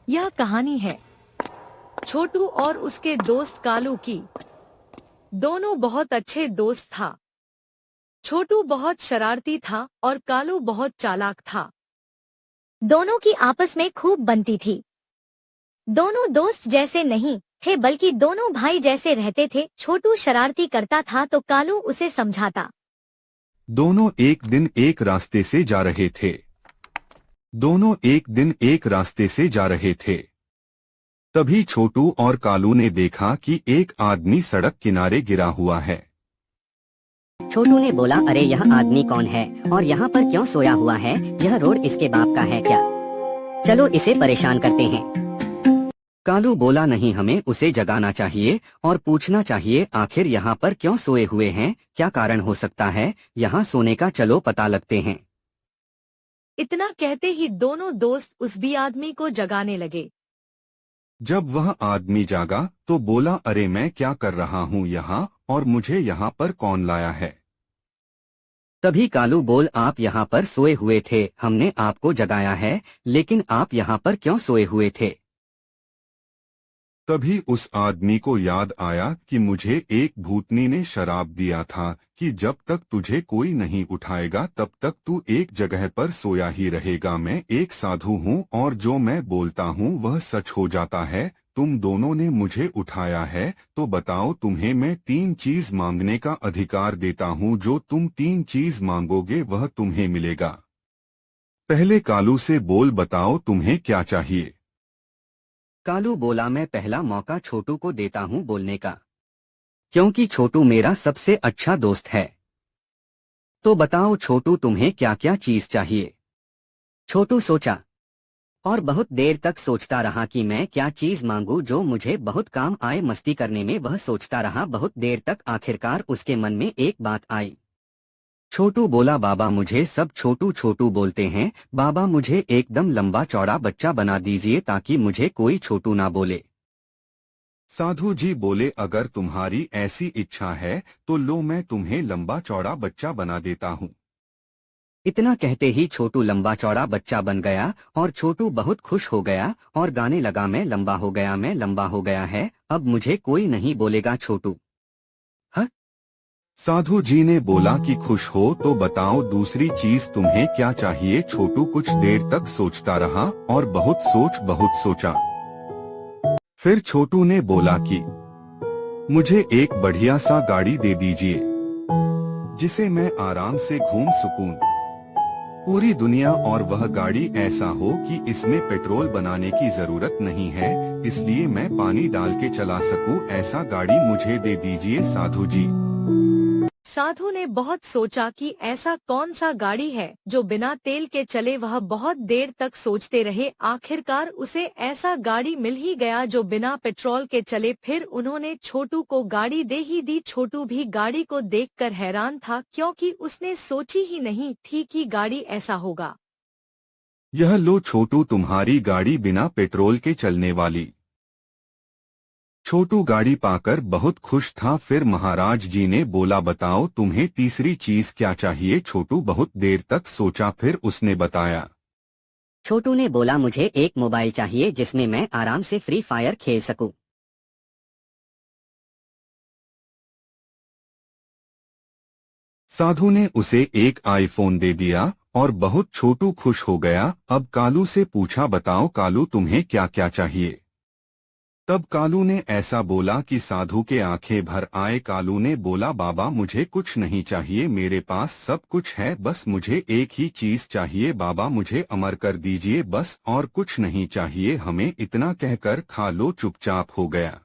यह कहानी है छोटू और उसके दोस्त कालू की। दोनों बहुत अच्छे दोस्त था। छोटू बहुत शरारती था और कालू बहुत चालाक था। दोनों की आपस में खूब बनती थी। दोनों दोस्त जैसे नहीं थे बल्कि दोनों भाई जैसे रहते थे। छोटू शरारती करता था तो कालू उसे समझाता। दोनों एक दिन एक रास्ते से जा रहे थे। दोनों एक दिन एक रास्ते से जा रहे थे। तभी छोटू और कालू ने देखा कि एक आदमी सड़क किनारे गिरा हुआ है। छोटू ने बोला, अरे यह आदमी कौन है और यहाँ पर क्यों सोया हुआ है? यह रोड इसके बाप का है क्या? चलो इसे परेशान करते हैं। कालू बोला, नहीं, हमें उसे जगाना चाहिए और पूछना चाहिए आखिर यहाँ पर क्यों सोए हुए हैं, क्या कारण हो सकता है यहाँ सोने का, चलो पता लगते हैं। इतना कहते ही दोनों दोस्त उस भी आदमी को जगाने लगे। जब वह आदमी जागा तो बोला, अरे मैं क्या कर रहा हूँ यहाँ और मुझे यहाँ पर कौन लाया है? तभी कालू बोल, आप यहाँ पर सोए हुए थे, हमने आपको जगाया है, लेकिन आप यहाँ पर क्यों सोए हुए थे? तभी उस आदमी को याद आया कि मुझे एक भूतनी ने शराप दिया था कि जब तक तुझे कोई नहीं उठाएगा तब तक तू एक जगह पर सोया ही रहेगा। मैं एक साधु हूँ और जो मैं बोलता हूँ वह सच हो जाता है। तुम दोनों ने मुझे उठाया है तो बताओ, तुम्हें मैं 3 चीज मांगने का अधिकार देता हूँ। जो तुम 3 चीज मांगोगे वह तुम्हें मिलेगा। पहले कालू से बोल, बताओ तुम्हें क्या चाहिए? कालू बोला, मैं पहला मौका छोटू को देता हूँ बोलने का, क्योंकि छोटू मेरा सबसे अच्छा दोस्त है। तो बताओ छोटू, तुम्हें क्या क्या चीज चाहिए? छोटू सोचा और बहुत देर तक सोचता रहा कि मैं क्या चीज मांगू जो मुझे बहुत काम आए। मस्ती करने में वह सोचता रहा बहुत देर तक। आखिरकार उसके मन में एक बात आई। छोटू बोला, बाबा मुझे सब छोटू छोटू बोलते हैं, बाबा मुझे एकदम लंबा चौड़ा बच्चा बना दीजिए ताकि मुझे कोई छोटू ना बोले। साधु जी बोले, अगर तुम्हारी ऐसी इच्छा है तो लो, मैं तुम्हें लंबा चौड़ा बच्चा बना देता हूँ। इतना कहते ही छोटू लंबा चौड़ा बच्चा बन गया और छोटू बहुत खुश हो गया और गाने लगा, मैं लंबा हो गया, मैं लंबा हो गया है, अब मुझे कोई नहीं बोलेगा छोटू। साधु जी ने बोला कि खुश हो तो बताओ दूसरी चीज तुम्हें क्या चाहिए? छोटू कुछ देर तक सोचता रहा और बहुत सोचा। फिर छोटू ने बोला कि मुझे एक बढ़िया सा गाड़ी दे दीजिए जिसे मैं आराम से घूम सकूं पूरी दुनिया, और वह गाड़ी ऐसा हो कि इसमें पेट्रोल बनाने की जरूरत नहीं है, इसलिए मैं पानी डाल के चला सकूं। ऐसा गाड़ी मुझे दे दीजिए साधु जी। साधु ने बहुत सोचा कि ऐसा कौन सा गाड़ी है जो बिना तेल के चले। वह बहुत देर तक सोचते रहे। आखिरकार उसे ऐसा गाड़ी मिल ही गया जो बिना पेट्रोल के चले। फिर उन्होंने छोटू को गाड़ी दे ही दी। छोटू भी गाड़ी को देखकर हैरान था क्योंकि उसने सोची ही नहीं थी कि गाड़ी ऐसा होगा। यह लो छोटू, तुम्हारी गाड़ी बिना पेट्रोल के चलने वाली। छोटू गाड़ी पाकर बहुत खुश था। फिर महाराज जी ने बोला, बताओ तुम्हें तीसरी चीज क्या चाहिए? छोटू बहुत देर तक सोचा, फिर उसने बताया। छोटू ने बोला, मुझे एक मोबाइल चाहिए जिसमें मैं आराम से फ्री फायर खेल सकूं। साधु ने उसे एक आईफोन दे दिया और बहुत छोटू खुश हो गया। अब कालू से पूछा, बताओ कालू तुम्हें क्या क्या चाहिए? तब कालू ने ऐसा बोला कि साधु के आंखें भर आए। कालू ने बोला, बाबा मुझे कुछ नहीं चाहिए, मेरे पास सब कुछ है, बस मुझे एक ही चीज चाहिए। बाबा मुझे अमर कर दीजिए बस, और कुछ नहीं चाहिए हमें। इतना कहकर खा लो चुपचाप हो गया।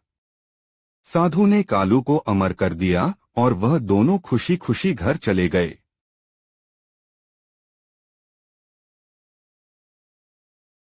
साधु ने कालू को अमर कर दिया और वह दोनों खुशी खुशी घर चले गए।